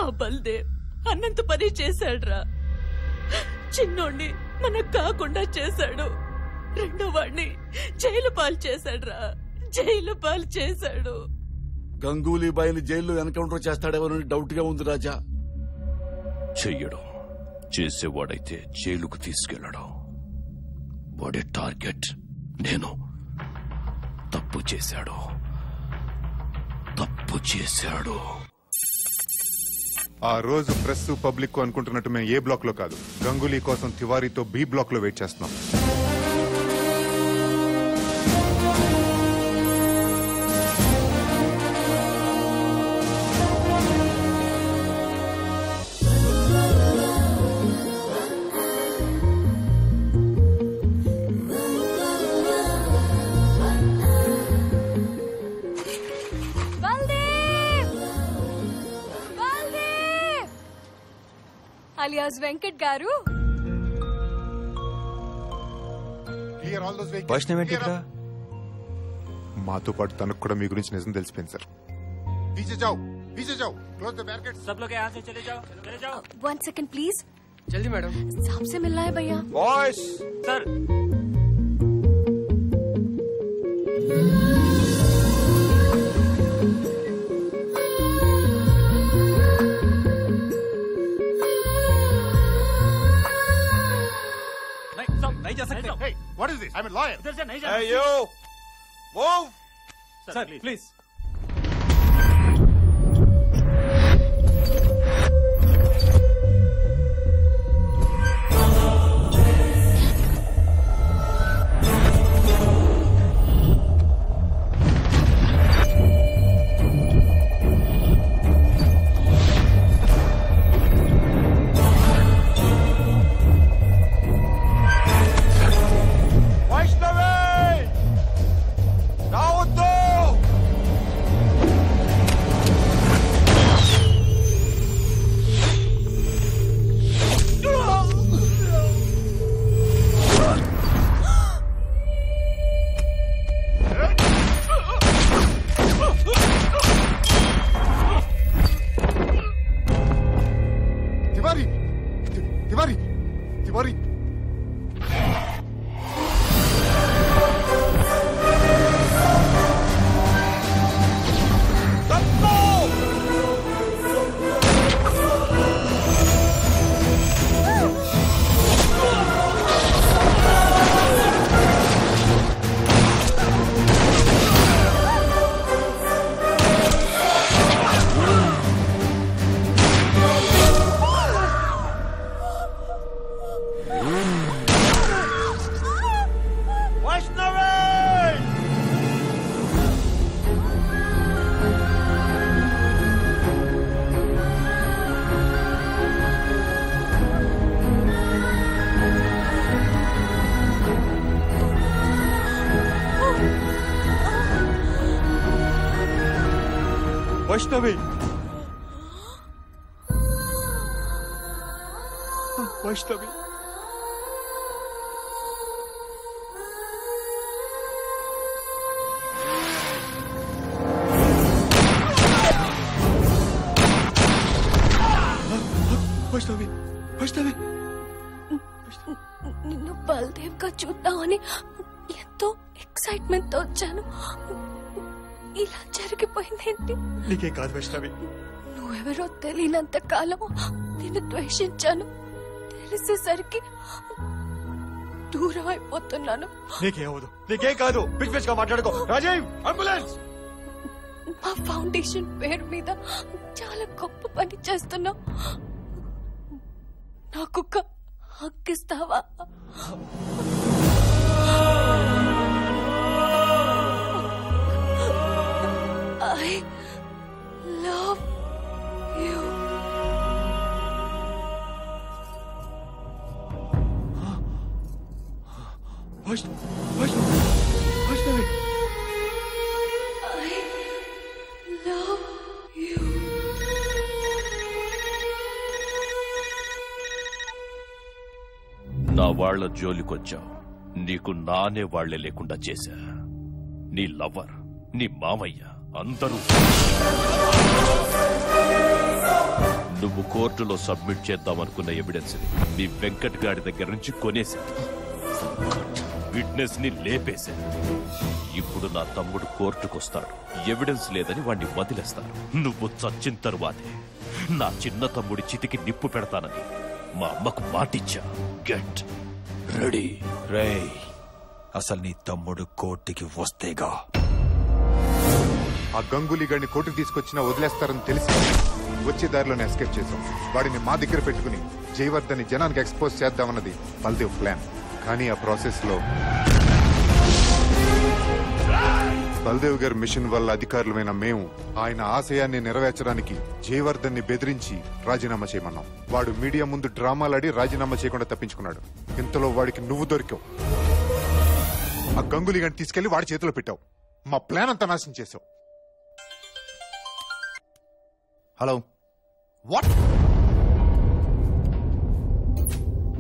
ఆ బల్దేవ్ అన్నంత పని చేశాడ్రా. చిన్నోడిని మనకు కాకుండా చేశాడు. రెండో వాడిని జైలు పాలు చేశాడ్రా. జైలు పాలు చేశాడు. గంగూలీబాయిని జైల్లో ఎన్కౌంటర్ చేస్తాడేమోనని డౌట్ గా ఉంది రాజా. చెయ్యడం, చేసేవాడైతే జైలుకు తీసుకెళ్లడం వాడే టార్గెట్. నేను తప్పు చేశాడు. ఆ రోజు ప్రెస్ పబ్లిక్ అనుకుంటున్నట్టు మేము ఏ బ్లాక్ లో కాదు, గంగూలీ కోసం తివారీతో బి బ్లాక్ లో వెయిట్ చేస్తున్నాం. alias వెంకట్ గారు. మాతో పాటు తనకు కూడా మీ గురించి నిజం తెలిసిపోయింది సార్. One second please. जल्दी मैडम. साहब से मिलना है भैया. Boss sir. नहीं जा सकते. Hey, what is this? I'm a lawyer. इधर से नहीं जा. Hey you, move. Sir please. Vaishnavi, Vaishnavi, Vaishnavi, Vaishnavi, నిన్ను బల్దేవ్ గా చూద్దామని ఎంతో ఎక్సైట్మెంట్ తో వచ్చాను. ఇలా జరిగిపోయిందేంటి? నీకే కాదు వైష్ణవి, నువ్వెవరో తెలియనంత కాలము నిన్ను ద్వేషించాను. తెలిసేసరికి దూరం అయిపోతున్నాను. నీకే అవదు, నీకే కాదు. పిచ్చి పిచ్చిగా మాట్లాడుకో. రాజీవ్, అంబులెన్స్. మా ఫౌండేషన్ పేరు మీద చాలా గొప్ప పని చేస్తున్నావు. నాకు హక్కిస్తావా? I love you. Vaishnavi, I love you. నా వాళ్ల జోలికొచ్చావు. నీకు నానే వాళ్లే లేకుండా చేశా. నీ లవర్, నీ మామయ్య అందరూ నువ్వు కోర్టులో సబ్మిట్ చేద్దామనుకున్న ఎవిడెన్స్ ని నీ వెంకట్ గాడి దగ్గర నుంచి కొనేశాడు. విట్నెస్ ని లేపేశాడు. ఇప్పుడు నా తమ్ముడు కోర్టుకొస్తాడు. ఎవిడెన్స్ లేదని వాణ్ణి వదిలేస్తాను. నువ్వు చచ్చిన తరువాతే నా చిన్న తమ్ముడి చితికి నిప్పు పెడతానని మా అమ్మకు మాటిచ్చా. Get ready. రేయ్, అసలు నీ తమ్ముడు కోర్టుకి వస్తేగా ఆ గంగూలీ గాడిని కోర్టుకు తీసుకొచ్చినా వదిలేస్తారని తెలిసి వచ్చే దారిలోనే ఎస్కేప్ చేశాం. వాడిని మా దగ్గర పెట్టుకుని జయవర్ధన్ని జనానికి ఎక్స్పోజ్ చేద్దామన్నది బల్దేవ్ ప్లాన్. కానీ ఆ ప్రాసెస్ లో బల్దేవ్ గారి మిషన్ వల్ల అధికారులమైన మేము ఆయన ఆశయాన్ని నెరవేర్చడానికి జయవర్ధన్ని బెదిరించి రాజీనామా చేయమన్నాం. వాడు మీడియా ముందు డ్రామాలాడి రాజీనామా చేయకుండా తప్పించుకున్నాడు. ఇంతలో వాడికి నువ్వు దొరికావు. ఆ గంగూలీ గారిని తీసుకెళ్లి వాడి చేతిలో పెట్టావు. మా ప్లాన్ అంతా నాశనం చేశావు. Hello, what?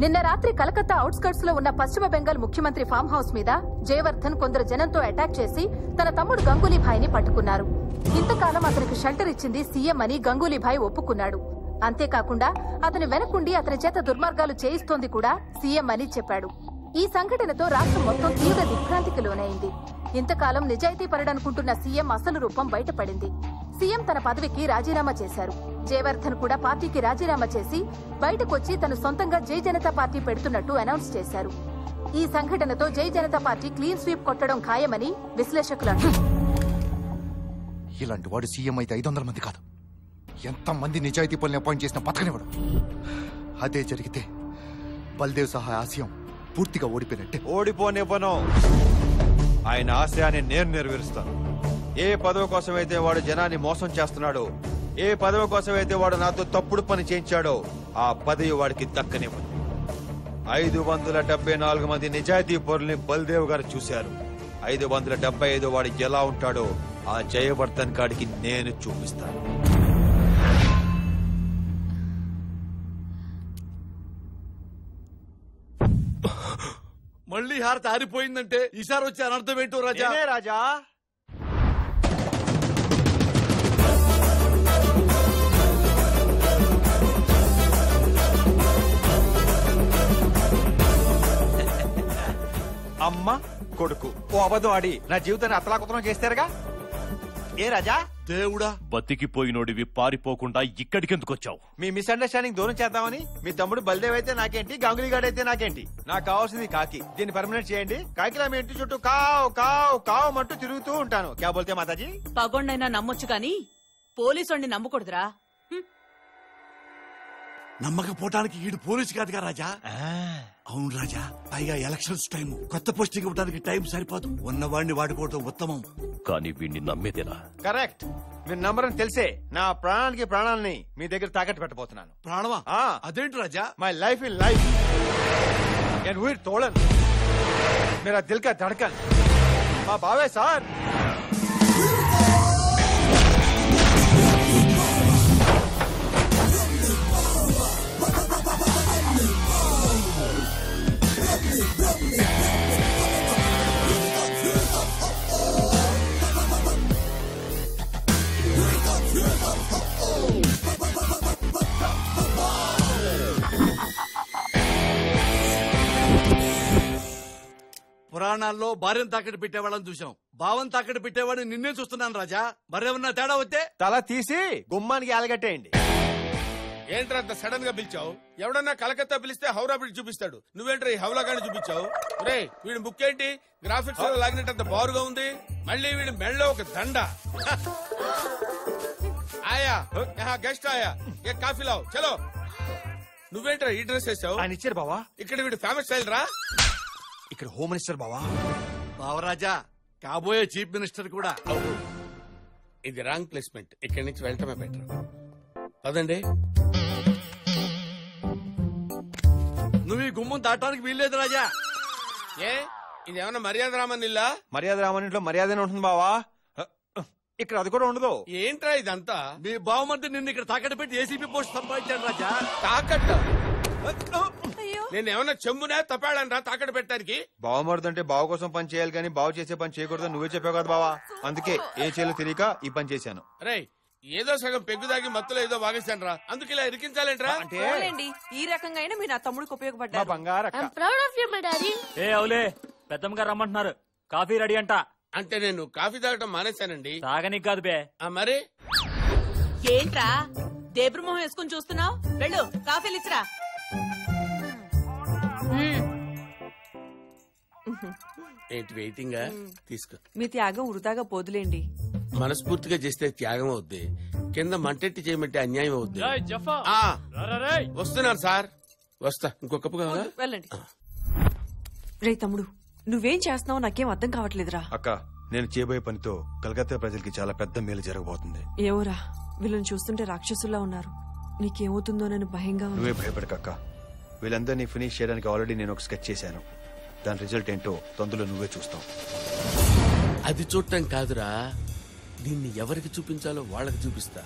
నిన్న రాత్రి కలకత్తా అవుట్స్కర్ట్స్ లో ఉన్న పశ్చిమ బెంగాల్ ముఖ్యమంత్రి ఫామ్ హౌస్ మీద జయవర్ధన్ కొందరు జనంతో అటాక్ చేసి తన తమ్ముడు గంగూలీభాయ్ని పట్టుకున్నారు. ఇంతకాలం అతనికి షెల్టర్ ఇచ్చింది సీఎం అని గంగూలీభాయ్ ఒప్పుకున్నాడు. అంతేకాకుండా అతని వెనకుండి అతని చేత దుర్మార్గాలు చేయిస్తోంది కూడా సీఎం అని చెప్పాడు. ఈ సంఘటనతో రాష్ట్రం మొత్తం తీవ్ర దిగ్భ్రాంతికి లోనైంది. ఇంతకాలం నిజాయితీ పరుడనుకుంటున్న సీఎం అసలు రూపం బయటపడింది. సీఎం తన పదవికి రాజీనామా చేశారు. జయవర్ధన్ కూడా పార్టీకి రాజీనామా చేసి బయటకొచ్చి తను సొంతంగా జై జనతా పార్టీ పెడుతున్నట్టు అనౌన్స్ చేశారు. ఈ సంఘటనతో జై జనతా పార్టీ క్లీన్ స్వీప్ కొట్టడం ఖాయమని విశ్లేషకులు అంటారు. ఇలాంటి వాడు సీఎం అయితే 500 మంది కాదు, ఎంతమంది నిజాయితీ పనులు అపాయింట్ చేసిన పథకనివ్వడు. అదే జరిగితే బల్దేవ్ సహా ఆశయం పూర్తిగా ఓడిపోయినట్టే. ఓడిపోనివ్వను. ఆయన ఆశయాన్ని నేను నెరవేరుస్తాను. ఏ పదవి కోసం అయితే వాడు జనాన్ని మోసం చేస్తున్నాడో, ఏ పదవి కోసం అయితే వాడు నాతో తప్పుడు పని చేయించాడో, ఆ పదవి వాడికి దక్కనివ్వను. 574 మంది నిజాయితీ పరుల్ని బల్దేవ్ గారు చూశారు. 575 వాడు ఎలా ఉంటాడో ఆ జయవర్ధన్ గాడికి నేను చూపిస్తాను. మళ్ళీ హారతి ఆరిపోయిందంటే ఈసారి వచ్చే అనర్థం ఏంటో రాజా. రాజా, అమ్మ కొడుకు ఓ అబద్ధం ఆడి నా జీవితాన్ని అతలాకుతలం చేస్తారుగా. ఏ రాజా, దేవుడా, బతికిపోయినోడివి పారిపోకుండా ఇక్కడికెందుకొచ్చావు? మీ మిస్అండర్స్టాండింగ్ దూరం చేద్దామని. మీ తమ్ముడు బల్దేవ్ అయితే నాకేంటి, గంగులీ గాడ్ అయితే నాకేంటి? నాకు కావాల్సింది కాకి. దీన్ని పర్మనెంట్ చేయండి. కాకిలా మీ ఇంటి చుట్టూ కావ్ కావ్ కావ్ అంటూ తిరుగుతూ ఉంటాను. క్యా బోల్తే మాతాజీ? పగొండైనా నమ్మొచ్చు కాని పోలీసుని నమ్మకూడదురా. నమ్మకపోవటానికి ఈడు పోలీసు కాదుగా రాజా. అవును రాజా, పైగా ఎలక్షన్స్ టైం, కొత్త పోస్టింగ్ ఇవ్వడానికి టైం సరిపోదు. ఉన్నవాడిని వాడుకోవటం ఉత్తమం. కానీ వీణ్ణి నమ్మేదేనా? కరెక్ట్. మీరు నంబరని తెలిసే నా ప్రాణానికి ప్రాణాలని మీ దగ్గర తాకట్టు పెట్టబోతున్నాను. ప్రాణమా? అదేంటి Raja? My life in life and వీర్ తోళన్ మేరా దిల్ కా ధడకన్ మా బావే సార్. పురాణాల్లో భార్యను తాకట్టు పెట్టేవాళ్ళని చూసాం, భావం తాకట్టు పెట్టేవాడిని నిన్నే చూస్తున్నాను రాజా. మరేమన్నా తేడా వస్తే తల తీసి గుమ్మానికి ఆలగట్టేయండి. ఏంట్రా అంత సడన్ గా పిలిచావు? ఎవడన్నా కలకత్తా పిలిస్తే హౌరా బ్రిడ్జ్ చూపిస్తాడు, నువ్వేంట్రా ఈ హౌలా గాని చూపించావు? రే, వీడి బుక్ ఏంటి గ్రాఫిక్స్ లో లాగినట్టు బారుగా ఉంది. మళ్ళీ వీడి మెళ్ళలో ఒక దండ. ఆయా గెస్ట్ ఆయా, ఏ కాఫీ లావు చలో. నువ్వేంట్రా ఈ డ్రెస్ వేసావు? ఆయన ఇచ్చారు బావా. ఇక్కడ వీడు ఫేమస్ స్టైల్ రా. ఇక్కడ హోమ్ మినిస్టర్ బావా. బావరాజా, కాబోయే చీఫ్ మినిస్టర్ కూడా. ఇది రాంగ్ ప్లేస్మెంట్, ఇక్కడి నుంచి వెళ్ళటమే బెటర్. పదండి. నువ్వు ఈ గుమ్మం దాటానికి వీల్లేదు రాజా. ఏ, ఇది ఏమన్నా మర్యాద రామన్ ఇల్లా? మర్యాద రామన్ ఇంట్లో మర్యాదనే ఉంటుంది బావా. ఇక్కడ అది కూడా ఉండదు. ఏంట్రా ఇదంతా? మీ బావమంతా నిన్ను ఇక్కడ తాకట్టు పెట్టి ఏసీపీ పోస్ట్ సంపాదించాడు రాజా. తాకట్ట? నేను ఏమన్నా చెమ్మునా తపాడనరా తాకట్టు పెట్టడానికి? బావమరుదంటే బావ కోసం పని చేయాలి కానీ బావ చేసే పని చేయకూడదు నువ్వే చెప్పావు కదా బావా. అందుకే ఏం చేయాలో తెలియక ఈ పని చేశాను. రే ఏదో సగం పెగ్గు దాగి మత్తులో ఏదో వాగేశాను రా, అందుకు ఇలా ఇరికించాలేంట్రా? ఈ రకంగా అయినా మీరు నా తమ్ముడికి ఉపయోగపడ్డారు. ఏ అవులే పెద్దమ్మ గారు రమ్మంటున్నారు, కాఫీ రెడీ అంట. అంటే నేను కాఫీ తాగటం మానేశానండి. తాగనీకి కాదు బే. మరి ఏంట్రా దేబ్రమోహం వేసుకుని చూస్తున్నావు? వెళ్ళు కాఫీలు ఇచ్చిరా. ఏంటి వెయిటింగ్? తీసుకో. మీ త్యాగం వృధాగా పోదులేండి. మనస్ఫూర్తిగా చేస్తే త్యాగం అవుద్ది, కింద మంటెట్టి చేయమంటే అన్యాయం అవుద్ది. వస్తున్నాను సార్, వస్తా. ఇంకో కప్పు కావాలా? వెళ్ళండి. రే తమ్ముడు, నువ్వేం చేస్తున్నావో నాకేం అర్థం కావట్లేదురా. అక్క, నేను చేయబోయే పనితో కలకత్తా ప్రజలకి చాలా పెద్ద మేలు జరగబోతుంది. ఏమోరా, వీళ్ళని చూస్తుంటే రాక్షసుల్లా ఉన్నారు. నీకేమవుతుందోనని భయంగా ఉంది. నువ్వే భయపడకక్క. వీళ్ళందరినీ ఫినిష్ చేయడానికి ఆల్రెడీ నేను ఒక స్కెచ్ చేశాను. దాని రిజల్ట్ ఏంటో తొందరలో నువ్వే చూస్తావు. అది చూడటం కాదురా, దీన్ని ఎవరికి చూపించాలో వాళ్ళకి చూపిస్తా.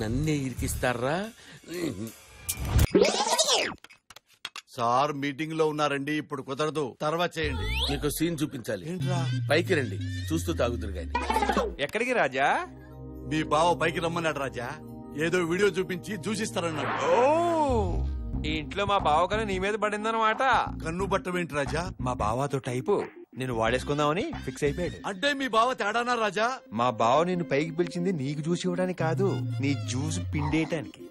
నన్నే ఇరికిస్తారా? సార్ మీటింగ్ లో ఉన్నారండి, ఇప్పుడు కుదరదు, తర్వాత చేయండి. నీకు సీన్ చూపించాలి. ఏంట్రా? పైకి రండి, చూస్తూ తాగుతురు గాని. ఎక్కడికి రాజా? మీ బావ పైకి రమ్మన్నాడు రాజా, ఏదో వీడియో చూపించి చూసిస్తారన్నాడు. ఈ ఇంట్లో మా బావ కన్నా నీ మీద పడిందన్నమాట. కన్ను బట్టమేంటి రాజా? మా బావతో టైపు నేను వాడేసుకుందామని ఫిక్స్ అయిపోయాడు. అంటే మీ బావ తేడానా రాజా? మా బావ నిన్ను పైకి పిలిచింది నీకు జ్యూస్ ఇవ్వడానికి కాదు, నీ జ్యూస్ పిండేయటానికి.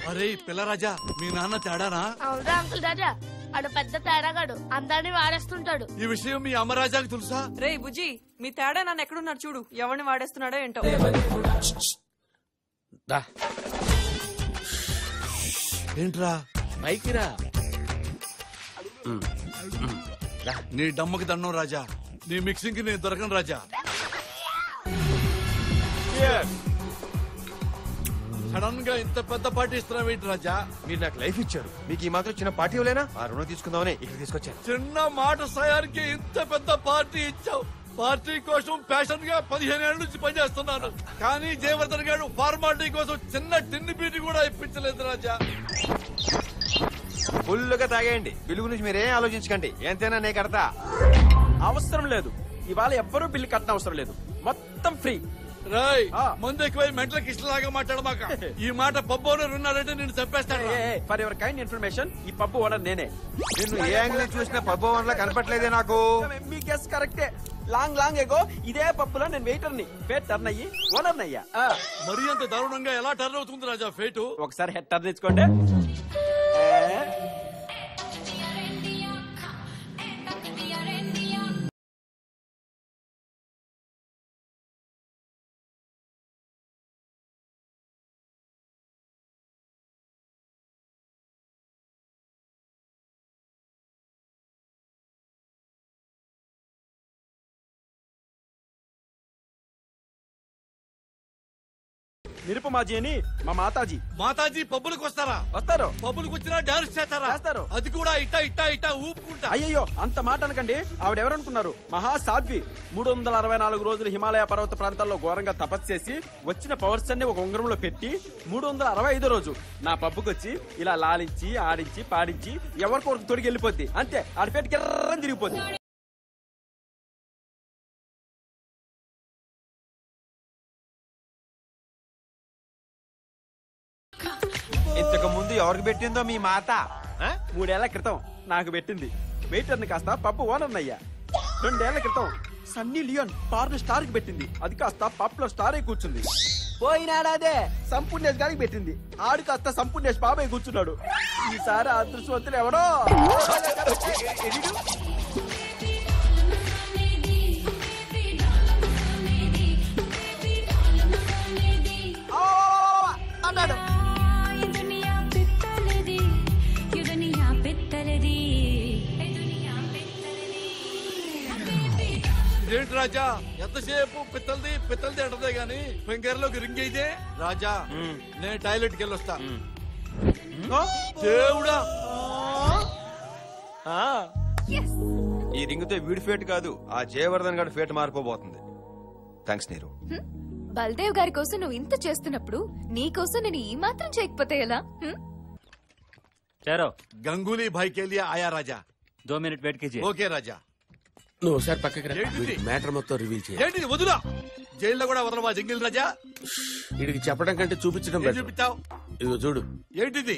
అరే పిల్లరాజా, మీ నాన్న తేడానా? అవునా అంకుల్ రాజా, ఆడు పెద్ద తేడాగాడు, అందరినీ వాడేస్తుంటాడు. ఈ విషయం మీ అమ్మరాజాకి తెలుసా? రే బుజ్జి, మీ తేడా నన్ను ఎక్కడున్నారు చూడు, ఎవరిని వాడేస్తున్నాడో ఏంటో. ఏంట్రా? పైకి రా. నీ డమ్మకి దండం రాజా, నీ మిక్సింగ్ కి నేను దొరకను రాజా. సడన్ గా ఇంత పెద్ద పార్టీ ఇస్తున్నావేంటి రాజా? మీరు నాకు లైఫ్ ఇచ్చారు, మీకు ఈ మాత్రం చిన్న పార్టీ ఇవ్వలేనా? ఆ రుణం తీసుకుందామని ఇక్కడ తీసుకొచ్చాను. చిన్న మాట సాయానికి ఇంత పెద్ద పార్టీ ఇచ్చావు. పార్టీ కోసం ప్యాషన్ గా 15 ఏళ్ల నుంచి పనిచేస్తున్నాను, కానీ జయవర్ధన్ గారు ఫార్మాలిటీ కోసం చిన్న టిన్ని పీటి కూడా ఇప్పించలేదు రాజా. ఫుల్గా తాగేయండి, బిల్లు గురించి మీరేం ఆలోచించకండి. ఎంతైనా నే కడతా. అవసరం లేదు, ఇవాళ ఎవ్వరూ బిల్లు కట్టిన అవసరం లేదు, మొత్తం ఫ్రీ. రాయ్ ముందు ఎక్కువై మెంటల్ కిష్టలాగా మాట్లాడమాక. ఈ మాట పబ్బు ఓనర్ ఉన్నాడంటే నేను చంపేస్తాను. ఫర్ యువర్ కైండ్ ఇన్ఫర్మేషన్, ఈ పబ్బు ఓనర్ నేనే. నిన్ను ఏ యాంగిల్ చూసినా పబ్బు వన్లా కనపట్లేదే నాకు. మీ గెస్ కరెక్టే. లాంగ్ ఎగో ఇదే పబ్బులో నేను వెయిటర్ ని ఫేట్ టర్న్ అయ్యి ఓనర్ అయ్యా. మరి అంత దారుణంగా ఎలా టర్న్ అవుతుంది రాజా ఫేటు? ఒకసారి హెడ్ టర్న్ తెచ్చుకోండి. నిరుపమాజీ అని మా మాతాజీ. మాతాజీ పబ్బులకు వస్తారా? వస్తారు. పబ్బులకు వచ్చినా డాన్స్ చేస్తారా? చేస్తారు. అది కూడా ఇట్టా ఊపుకుంటా. అయ్యయ్యో, అంత మాట అనకండి. ఆవిడెవరనుకున్నారు? మహాసాధ్వి. 364 రోజులు హిమాలయ పర్వత ప్రాంతాల్లో ఘోరంగా తపస్సు చేసి వచ్చిన పవర్స్ అన్ని ఒక ఉంగరంలో పెట్టి 365 రోజు నా పబ్బుకి వచ్చి ఇలా లాలించి ఆడించి పాడించి ఎవరికొరకు తొడిగి వెళ్ళిపోద్ది. అంతే, ఆడిపేట గిర్రని తిరిగిపోద్ది. ఇంతకు ముందు ఎవరికి పెట్టిందో మీ మాత? 3 ఏళ్ల క్రితం నాకు పెట్టింది. వెయిటర్ని కాస్త పబ్బు ఓనర్ అయ్యా. 2 ఏళ్ల క్రితం సన్నీ లియోన్ పార్న్ స్టార్ కి పెట్టింది. అది కాస్త పప్పులో స్టార్ అయి కూర్చుంది. పోయినాడాదే సంపూర్ణేష్ గారికి పెట్టింది. ఆడు కాస్త సంపూర్ణేష్ బాబాయ్ కూర్చున్నాడు. ఈసారి అదృష్టవంతులు ఎవడో అన్నాడు. ఇదేంటి రాజా, ఎంతసేపు పిత్తలది అంటదే గాని ఫింగర్లోకి రింగ్ అయితే రాజా. నేను టాయిలెట్కి వెళ్ళొస్తా. దేవుడా, ఈ రింగుతో వీడి ఫేట్ కాదు, ఆ జయవర్ధన్ గారి ఫేట్ మారిపోబోతుంది. థ్యాంక్స్ నీరు. బల్దేవ్ గారి కోసం నువ్వు ఇంత చేస్తున్నప్పుడు నీ కోసం నేను ఈ మాత్రం చేయకపోతే ఎలా? ठहरो। गंगूली भाई के लिए आया राजा। 2 मिनट वेट कीजिए। ఓకే రాజా. నువ్వు ఒకసారి పక్కకి రా. మ్యాటర్ మొత్తం రివీల్ చేయి. ఏంటి వదులా? జైల్లో కూడా వదలవా జంగిల్ రాజా? వీడికి చెప్పడం కంటే చూపించడం better. చూపించావు. ఇదిగో చూడు. ఏంటిది?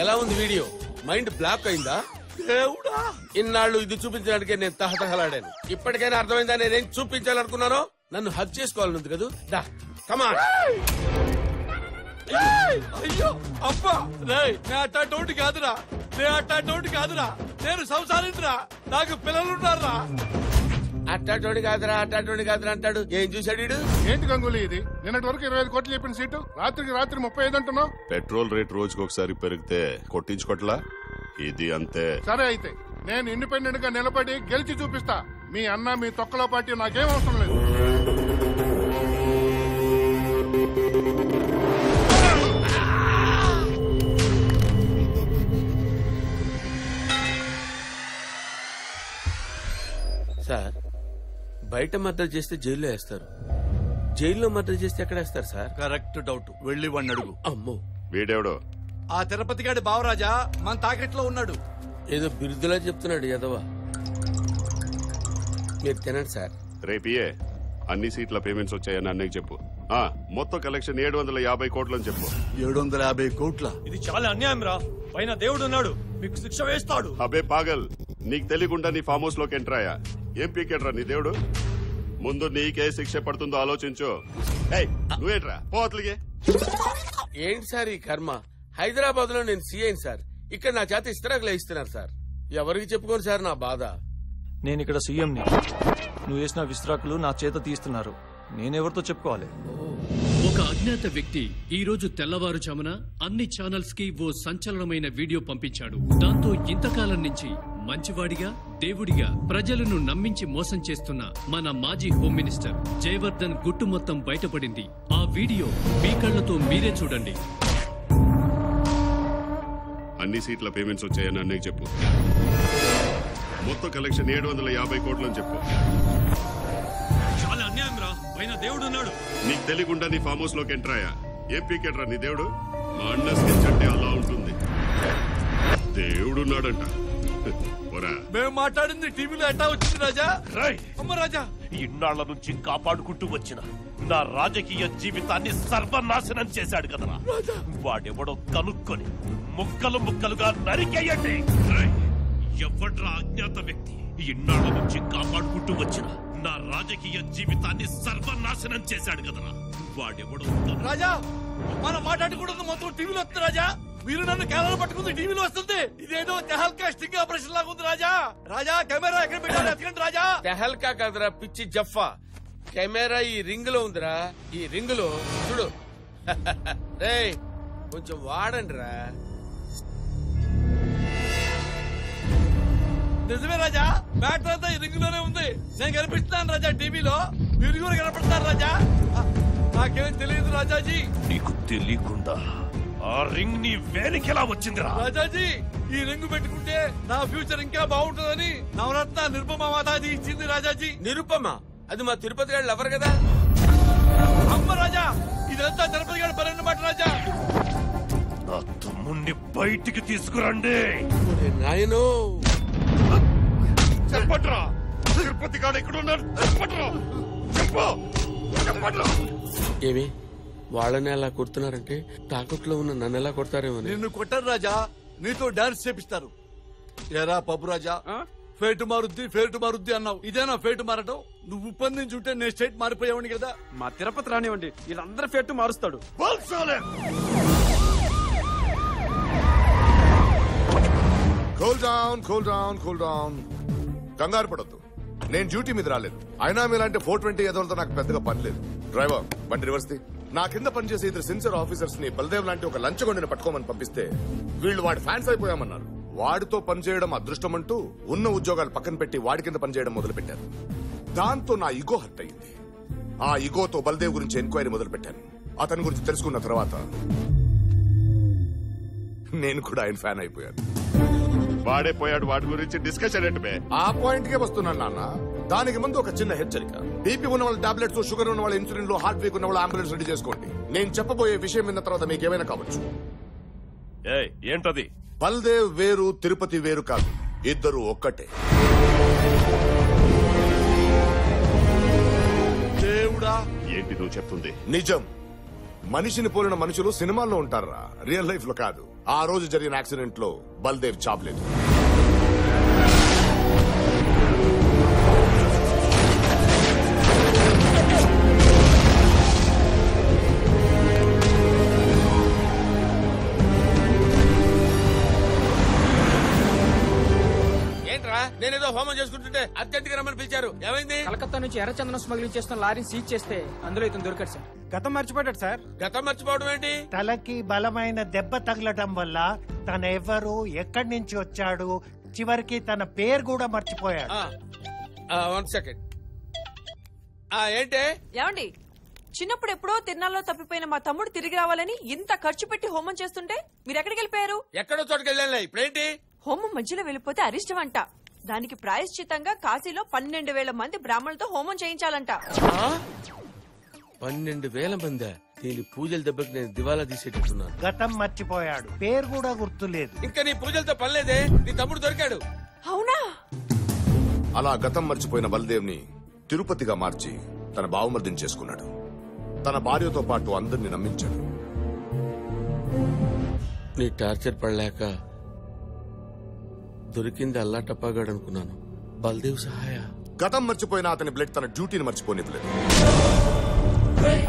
ఎలా ఉంది వీడియో? మైండ్ బ్లాక్ అయిందా? దేవుడా, ఇన్నాళ్ళు ఇది చూపించడానికే నేను తహతహలాడాను. ఇప్పటికైనా అర్థమైందా నేనేం చూపించాలనుకున్నానో? నన్ను హక్ చేసుకోవాలనుంది కదా. దా కమాన్. అయ్యో అబ్బా, నేను అట్టాటోటి కాదురా, నేను సంసారించరా, నాకు పిల్లలున్నారా. అట్టాటోడి కాదురా అంటాడు. ఏం చూశాడు వీడు? ఏంటి గంగూలీ ఇది? నిన్నటి వరకు 25 కోట్లు చెప్పిన సీటు రాత్రికి రాత్రి 35 అంటున్నావు. పెట్రోల్ రేట్ రోజుకి ఒకసారి పెరిగితే కొట్టించుకోట్లా, ఇది అంతే. సరే అయితే నేను ఇండిపెండెంట్ గా నిలబడి గెలిచి చూపిస్తా. మీ అన్న మీ తొక్కలో పార్టీ నాకేం అవసరం లేదు. సార్, బయట మర్డర్ చేస్తే జైల్లో వేస్తారు, జైల్లో మర్డర్ చేస్తే ఎక్కడ వేస్తారు సార్? Correct doubt. వెళ్ళి వాడిని అడుగు. అమ్మో, వీడెవడో? ఆ తిరుపతి గాడి బావరాజా మన తాకెట్లో ఉన్నాడు. ఏదో బిరుదులా చెప్తున్నాడు ఎదవా. మీరు తినండి సార్. రేపియే అన్ని సీట్ల పేమెంట్స్ వచ్చాయని అన్నయ్య చెప్పు. మొత్తం కలెక్షన్ 750 కోట్లని చెప్పు. 750 కోట్ల? ఇది చాలా అన్యాయం రా. పైన దేవుడు ఉన్నాడు, మీకు శిక్ష వేస్తాడు. అబే పాగల్, నీకు తెలియకుండా నీ ఫామ్ హౌస్ లోకి ఎంటర్ అయ్యా. ఏం పీకెట్రా నీ దేవుడు? ముందు నీకే శిక్ష పడుతుందో ఆలోచించు. నువ్వేంట్రా పోతలిగే? ఏంటి సార్ ఈ కర్మ? హైదరాబాద్ లో నేను సీఐని సార్, ఇక్కడ నా చేత ఇస్తరాకులు ఇస్తున్నారు సార్. ఎవరికి చెప్పుకోను సార్ నా బాధ. నేను ఇక్కడ సీఎంని. నువ్వు వేసిన విస్త్రాకులు నా చేత తీస్తున్నారు. నేనెవరితో చెప్పుకోవాలి? ఒక అజ్ఞాత వ్యక్తి ఈ రోజు తెల్లవారుజామున అన్ని ఛానల్స్ కి ఓ సంచలనమైన వీడియో పంపించాడు. దాంతో ఇంతకాలం నుంచి మంచివాడిగా, దేవుడిగా ప్రజలను నమ్మించి మోసం చేస్తున్న మన మాజీ హోమ్ మినిస్టర్ జయవర్ధన్ గుట్టు మొత్తం బయటపడింది. ఆ వీడియో మీ కళ్లతో మీరే చూడండి. అన్ని సీట్ల పేమెంట్స్ వచ్చాయని అన్నయ్య చెప్పు. మొత్తం కలెక్షన్ 750 కోట్లని చెప్పు. చాలా అన్యాయం రా. పైన దేవుడు ఉన్నాడు. నీకు తెలియకుండా నీ ఫామ్ హౌస్ లోకి ఎంటర్ అయ్యా. ఏం పీకెట్రా నీ దేవుడు? మా అన్న స్కెచ్ అంటే అలా ఉంటుంది. దేవుడున్నాడంట. మేము మాట్లాడింది టీవీలో ఎట్టా వచ్చింది రాజా? అమ్మ రాజా, ఇన్నాళ్ల నుంచి కాపాడుకుంటూ వచ్చిన నా రాజకీయ జీవితాన్ని సర్వనాశనం చేశాడు కదరా. వాడెవడో కనుక్కొని ముక్కలు ముక్కలుగా నరికేయండి. ఎవడ్రా అజ్ఞాత వ్యక్తి? ఇన్నాళ్ల నుంచి కాపాడుకుంటూ వచ్చిన నా రాజకీయ జీవితాన్ని సర్వనాశనం చేశాడు కదరా. వాడెవడో రాజా, మనం మాట్లాడకూడదు మొత్తం టీవీలో వస్తుంది రాజా. మీరు నన్ను కేరళ పట్టుకుంది టీవీలో వస్తుంది. ఇదేదో తెహల్కా స్టింగ్ ఆపరేషన్ లాగా ఉంది రాజా. రాజా కెమెరా ఎక్కడ పెట్టారు? ఎత్తుకండి రాజా. తెహల్కా కాదురా పిచ్చి జఫ్ఫా. కెమెరా ఈ రింగ్ లో ఉందిరా. ఈ రింగ్ లో చూడు. రే కొంచెం వాడండి రా. నిజమే రాజా, బ్యాటర్ అంతా ఈ రింగ్ లోనే ఉంది. నేను కనిపిస్తున్నాను రాజా టీవీలో, మీరు కూడా కనపడతారు రాజా. నాకేం తెలియదు రాజాజీ. నీకు తెలియకుండా ఆ రింగ్ నీ వేలికెలా వచ్చిందిరా? రాజాజీ, ఈ రింగ్ పెట్టుకుంటే నా ఫ్యూచర్ ఇంకా బాగుంటుందని నవరత్న నిరుపమ మాతాజీ ఇచ్చింది రాజాజీ. నిరుపమ? అది మా తిరుపతి గారు ఎవరు కదా. అమ్మ రాజా, ఇదంతా తిరుపతి గారి పని అన్నమాట రాజా. నా తమ్ముణ్ణి బయటికి తీసుకురండి. నాయనో చెప్పట్రా, తిరుపతి గాడు ఎక్కడున్నాడు? చెప్పట్రా, చెప్పట్రా. ఏమి వాళ్ళని ఎలా కొడుతున్నారంటే తాకట్లో ఉన్న నన్ను ఎలా కొడతారేమో. నిన్ను కొట్టారు రాజా, నీతో డాన్స్ చేపిస్తారు. ఎరా పప్పు రాజా, ఫేటు మారుద్ది అన్నావు. ఇదేనా ఫేటు మారటం? నువ్వు ఉప్పందించుంటే నేను స్టేట్ మారిపోయావని కదా. మా తిరుపతి రానివ్వండి, వీళ్ళందరూ ఫేటు మారుస్తాడు. Cool down. కంగారు పడొద్దు, నేను డ్యూటీ మీద రాలేదు. అయినా మీలాంటి 420 ఎదవలతో నాకు పెద్దగా పని లేదు. డ్రైవర్, బండి రివర్స్ ది. నా కింద పనిచేసే ఇద్దరు సిన్సియర్ ఆఫీసర్స్ ని బల్దేవ్ లాంటి ఒక లంచగొండిని పట్టుకోమని పంపిస్తే వీళ్ళు వాడి ఫ్యాన్స్ అయిపోయామన్నారు. వాడితో పనిచేయడం అదృష్టం అంటూ ఉన్న ఉద్యోగాలు పక్కన పెట్టి వాడి కింద పనిచేయడం మొదలు పెట్టారు. దాంతో నా ఇగో హర్ట్ అయింది. ఆ ఇగోతో బల్దేవ్ గురించి ఎంక్వైరీ మొదలు పెట్టాను. అతని గురించి తెలుసుకున్న తర్వాత నేను కూడా ఆయన ఫ్యాన్ అయిపోయాను. వాడే పోయాడు, వాడి గురించి డిస్కషన్ ఏంటి? ఆ పాయింట్ కే వస్తున్నాను నాన్న. దానికి ముందు ఒక చిన్న హెచ్చరిక. బీపీ ఉన్న వాళ్ళ టాబ్లెట్స్, షుగర్ ఉన్న వాళ్ళ ఇన్సులిన్, హార్ట్ వీక్ ఉన్న వాళ్ళ అంబులెన్స్ రెడీ చేసుకోండి. నేను చెప్పబోయే విషయం విన్న తర్వాత మీకు ఏమైనా కావచ్చు. ఏంటది? బల్దేవ్ వేరు, తిరుపతి వేరు కాదు, ఇద్దరు ఒక్కటే. దేవుడా, ఏంటి నువ్వు చెప్తుంది? నిజం. మనిషిని పోలిన మనుషులు సినిమాల్లో ఉంటారా, రియల్ లైఫ్ లో కాదు. ఆ రోజు జరిగిన యాక్సిడెంట్ లో బల్దేవ్ చావలేదు. నేనేదో హోమం చేసుకుంటుంటే అర్జెంట్గా రమ్మని పిలిచారు. ఏమైంది? కలకత్తా నుంచి ఎర్రచందనం స్మగ్లింగ్ చేస్తున్న లారీని సీజ్ చేస్తే అందులో ఇతను దొరికాడు సార్. గతం మర్చిపోయాడు సార్. గతం మర్చిపోవడం ఏంటి? తలకి బలమైన దెబ్బ తగలటం వల్ల తన ఎవరు, ఎక్కడి నుంచి వచ్చాడు, చివరికి తన పేరు కూడా మర్చిపోయాడు. 1 సెకండ్. ఏంటి? ఏమండి, చిన్నప్పుడు ఎప్పుడో తిరునాళ్ళలో తప్పిపోయిన మా తమ్ముడు తిరిగి రావాలని ఇంత ఖర్చు పెట్టి హోమం చేస్తుంటే మీరు ఎక్కడికి వెళ్ళిపోయారు? ఎక్కడో చోటుకి వెళ్ళానులే. ఇప్పుడేంటి? హోమం మధ్యలో వెళ్ళిపోతే అరిష్టం అంట. దానికి ప్రాయశ్చితంగా కాశీలో 12,000 మంది బ్రాహ్మణులతో హోమం చేయించాలంట. 12,000 మంది? దీని పూజల దెబ్బకి నేను దివాలా తీసేటట్టున్నాను. గతం మర్చిపోయాడు, పేరు కూడా గుర్తులేదు. ఇంకా నీ పూజలతో పనిలేదే, నీ తమ్ముడు దొరికాడు. అవునా? అలా గతం మర్చిపోయిన బల్దేవ్ ని తిరుపతిగా మార్చి తన బావమర్దిని చేసుకున్నాడు. తన భార్యతో పాటు అందరిని నమ్మించాడు. నీ టార్చర్ పడలేక దొరికింది అల్లాటప్పాగాడు అనుకున్నాను. బల్దేవ్ సహాయ. గతం మర్చిపోయిన అతని బ్లడ్ తన డ్యూటీని మర్చిపోనివ్వలేదు.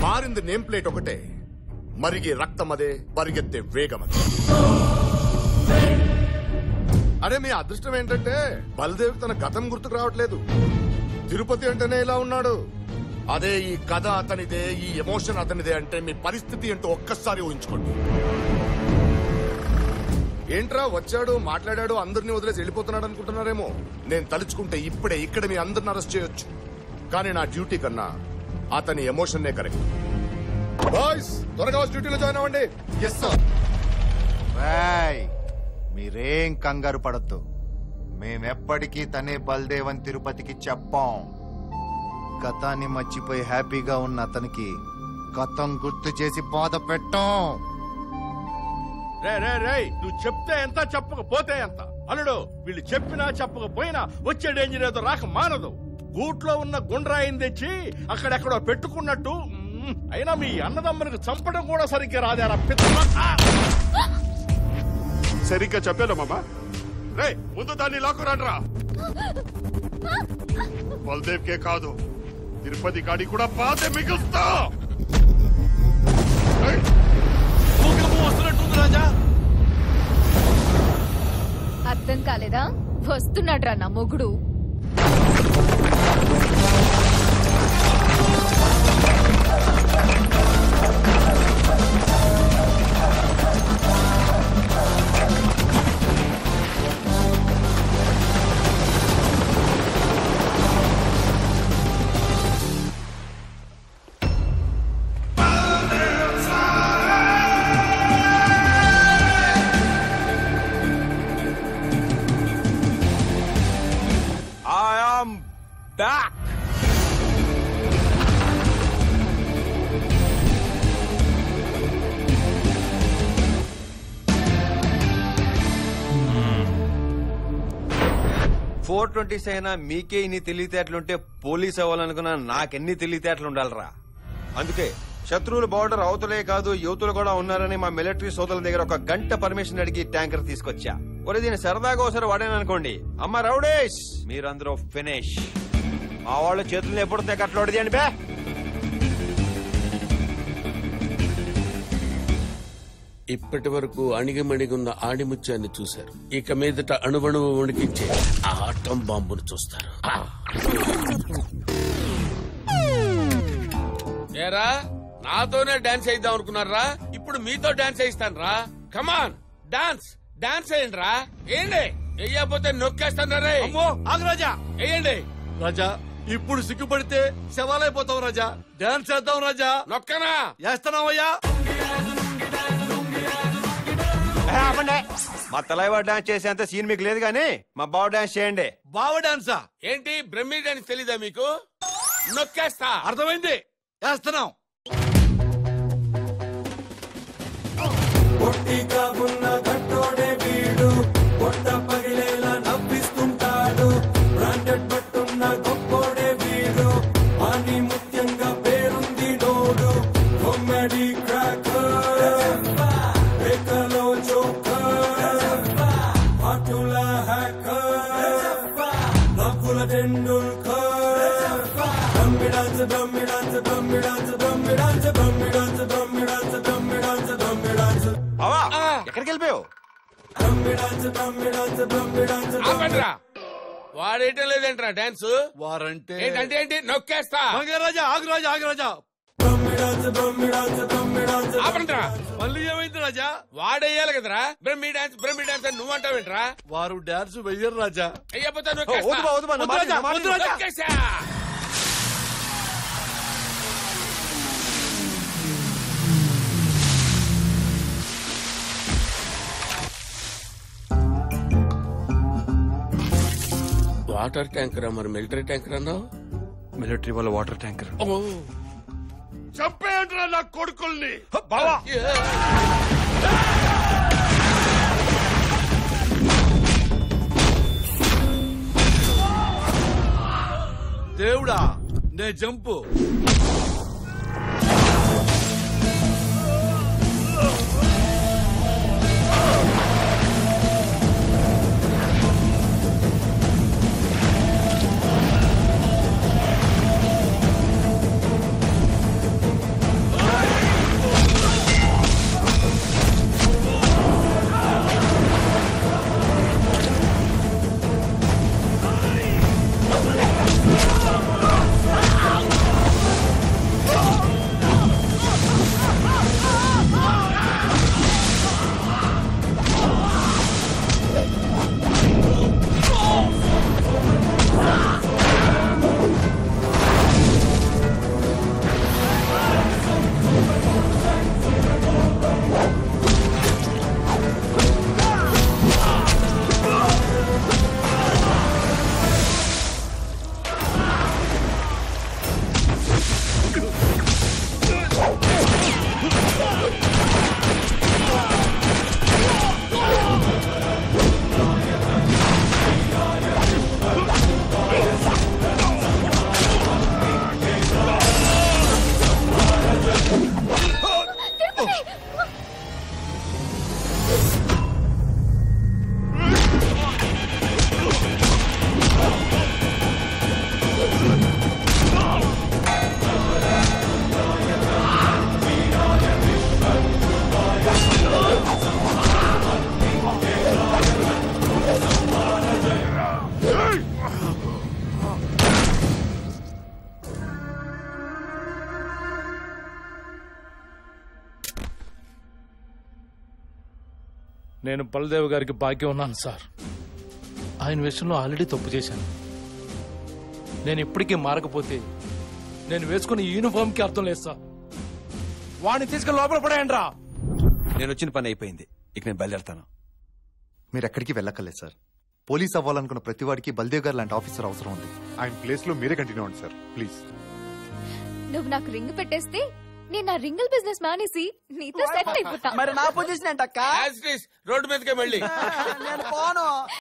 మారింది నేమ్ ప్లేట్ ఒకటే, మరిగే రక్తం అదే, పరిగెత్తే వేగం అదే. అరే మీ అదృష్టం ఏంటంటే బల్దేవ్ తన గతం గుర్తుకు రావట్లేదు. తిరుపతి అంటేనే ఇలా ఉన్నాడు. అదే ఈ కథ అతనిదే, ఈ ఎమోషన్ అతనిదే అంటే మీ పరిస్థితి ఏంటో ఒక్కసారి ఊహించుకోండి. ఏంట్రా వచ్చాడు, మాట్లాడాడు, అందరినీ వదిలేసి వెళ్ళిపోతున్నాడు అనుకుంటున్నారేమో. నేను తలుచుకుంటే ఇప్పుడే ఇక్కడ మీ అందరిని అరెస్ట్ చేయొచ్చు. కానీ నా డ్యూటీ కన్నా అతని ఎమోషన్నే కరెక్ట్. బాయ్స్, త్వరగా డ్యూటీలో జాయిన్ అవ్వండి. Yes sir. మీరేం కంగారు పడద్దు. మేమెప్పటికీ తనే బల్దేవ్ అని తిరుపతికి చెప్పాం. గతాన్ని మర్చిపోయి హ్యాపీగా ఉన్న అతనికి గతం గుర్తు చేసి బాధ పెట్టాం. రే నువ్వు చెప్తే ఎంత, చెప్పకపోతే ఎంత. అల్లుడు, వీళ్ళు చెప్పినా చెప్పకపోయినా వచ్చే డేంజర్ ఏదో రాక మానదు. గూట్లో ఉన్న గుండ్రాయిని తెచ్చి అక్కడెక్కడో పెట్టుకున్నట్టు. అయినా మీ అన్నదమ్మనికి చంపడం కూడా సరిగ్గా రాదేరా సరిగ్గా చెప్పాను మామా. రే ముందు దాన్ని లాక్కురాడ్రా. బల్దేవ్ కే కాదు, తిరుపతి గాడి కూడా బాధే మిగులుస్తా. వస్తున్నట్టుంది రాజా. అర్థం కాలేదా? వస్తున్నాడ్రా నా మొగుడు. Back. .420 అయినా మీకే ఇన్ని తెలివితేటలుంటే పోలీస్ అవ్వాలనుకున్నా నాకెన్ని తెలివితేటలు ఉండాలరా. అందుకే శత్రువులు బార్డర్ అవతలే కాదు యువతులు కూడా ఉన్నారని మా మిలిటరీ సోదరుల దగ్గర ఒక గంట పర్మిషన్ అడిగి ట్యాంకర్ తీసుకొచ్చా. ఒరే దీన్ని సరదాగా ఒకసారి వాడాననుకోండి, అమ్మ రౌడేష్ మీరందరూ ఫినిష్. మా వాళ్ళ చేతుల్లో ఎప్పుడు అట్లా వడిదేయండి బే. ఇప్పటి వరకు అణిగిమణిగున్న ఆణిముత్యాన్ని చూశారు. ఇక మీదట అణువణువు వణికించే ఆటం బాంబును చూస్తారు. ఏరా, నాతోనే డాన్స్ వేయిద్దాం అనుకున్నారా? ఇప్పుడు మీతో డాన్స్ వేయిస్తాను రా. కమాన్ డాన్స్, డాన్స్ వేయండి రా. ఏంటి వెయ్యకపోతే నొక్కేస్తాను రే. రాజా వేయండి రాజా. ఇప్పుడు సిగ్గుపడితే శవాలైపోతావు రాజా. డాన్స్ చేద్దాం రాజా. నొక్కనా? వేస్తున్నావయ్యా. మా తలైవా డాన్స్ చేసేంత సీన్ మీకు లేదు కానీ మా బావ డాన్స్ చేయండి. బావ డాన్సా ఏంటి? బ్రహ్మి డాన్స్ తెలీదా మీకు? నొక్కేస్తా. అర్థమైంది, వేస్తున్నాం. పొట్టిగా ఉన్న గట్టోడే వీడు, పొట్ట పగిలేలా నవ్విస్తుంటాడు. బ్రాండెడ్ పట్టున్న గొప్పోడే వీడు, అని ముఖ్యంగా పేరుంది నోడు. కామెడీ క్రాకర్, రేఖలో జోకర్, పాటుల హ్యాకర్, నవ్వుల Tendulkar. Brahmi dance Brahmi dance Brahmi dance Brahmi dance Brahmi dance Brahmi dance Brahmi dance Brahmi dance. ఎక్కడికి వెళ్ళిపోయావు? వాడేయటం లేదేంట్రా డాన్స్? వారంటే ఏంటంటే ఏంటి? నొక్కేస్తా. రాజా ఆగు రాజా ఆగు రాజా. ఆపండ్రా. మళ్ళీ ఏమైంది రాజా? వాడేయాలి కదరా బ్రహ్మి డాన్స్ బ్రహ్మి డాన్స్ అని నువ్వంటావేంట్రా? వారు డాన్స్ వెయ్యరు రాజా. అయ్యపోతా నొక్కేసా. వాటర్ ట్యాంకర్ మరి మిలిటరీ ట్యాంకర్ అన్నావు? మిలిటరీ వాళ్ళ వాటర్ ట్యాంకర్. చంపేయండిరా నా కొడుకుల్ని. బావా దేవుడా నే జంపు. నేను బలదేవ్ గారికి భాగ్యం ఉన్నాను సార్. ఆయన విషయంలో ఆల్రెడీ తప్పు చేశాను. నేను ఇప్పటికీ మారకపోతే నేను వేసుకున్న యూనిఫామ్ కి అర్థం లేదు సార్. వాడిని తీసుకుని లోపల పడేయండి రా. నేను వచ్చిన పని అయిపోయింది, ఇక నేను బయలుదేరుతాను. మీరు ఎక్కడికి వెళ్ళక్కర్లేదు సార్. పోలీస్ అవ్వాలనుకున్న ప్రతి వాడికి బల్దేవ్ గారు లాంటి ఆఫీసర్ అవసరం ఉంది. ఆయన ప్లేస్ లో మీరే కంటిన్యూ అవ్వండి సార్ ప్లీజ్. నువ్వు నాకు రింగ్ పెట్టేస్తే నేను నా రింగిల్ బిజినెస్ మానేసి నీతో సెట్ అయిపోతా. మరి నా పొజిషన్ ఏంటక్క? రోడ్డు మీదకే మళ్ళీ నేను పోను.